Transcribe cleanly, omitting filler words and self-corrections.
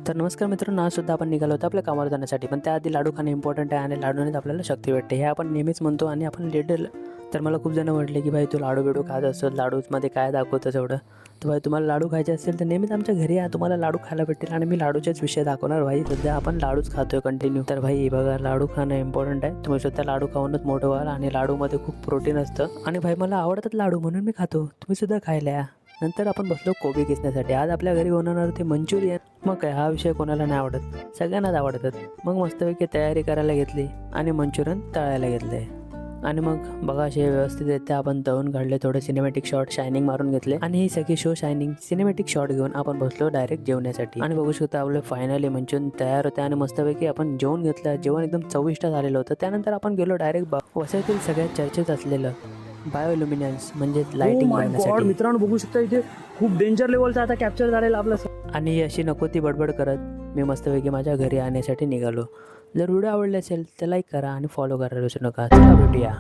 तर नमस्कार मित्रांनो, आज सुद्धा आपण निघालो होतो आपल्या कामावर जाण्यासाठी, पण त्याआधी लाडू खाणे इम्पॉर्टंट आहे आणि लाडूनेच आपल्याला शक्ती भेटते हे आपण नेहमीच म्हणतो आणि आपण लिटल. तर मला खूप जण म्हटले की भाई तू लाडू बिडू खात असतो, लाडूमध्ये काय दाखवतंस एवढं. तर भाई तुम्हाला लाडू खायचे असेल तर नेहमीच आमच्या घरी या, तुम्हाला लाडू खायला भेटेल आणि मी लाडूचेच विषय दाखवणार. भाई सध्या आपण लाडूच खातोय कंटिन्यू. तर भाई बघा, लाडू खाणं इम्पॉर्टंट आहे. तुम्ही सुद्धा लाडू खाऊनच मोठं व्हाल आणि लाडूमध्ये खूप प्रोटीन असतं आणि भाई मला आवडतात लाडू म्हणून मी खातो, तुम्ही सुद्धा खायला या. नंतर आपण बसलो कोबी किसण्यासाठी. आज आपल्या घरी बनवणार होते मंचुरियन. मग काय, हा विषय कोणाला नाही आवडत, सगळ्यांनाच आवडतात. मग मस्तपैकी तयारी करायला घेतली आणि मंचुरियन तळायला घेतले. आणि मग बघा, असे व्यवस्थितरित्या आपण तळून काढले. थोडे सिनेमॅटिक शॉट शायनिंग मारून घेतले आणि ही सगळी शो शायनिंग सिनेमॅटिक शॉट घेऊन आपण बसलो डायरेक्ट जेवण्यासाठी. आणि बघू शकता आपलं फायनली मंचुरियन तयार होते आणि मस्तपैकी आपण जेवण घेतलं. जेवण एकदम चविष्ट झालेलं होतं. त्यानंतर आपण गेलो डायरेक्ट वसईतील सगळ्यात चर्चेत असलेलं बायोल्युमिनन्स म्हणजे लाइटिंग बनवण्यासाठी. मित्रांनो बघू शकता इथे खूप डेंजर लेवलचा आता कॅप्चर झालेला आपला. आणि ही अशी नको ती बडबड करत मी मस्तपैकी माझ्या घरी आणण्यासाठी निघालो. जर व्हिडिओ आवडले असेल तर लाईक करा आणि फॉलो करायला विसरू नका. चला भेटूया.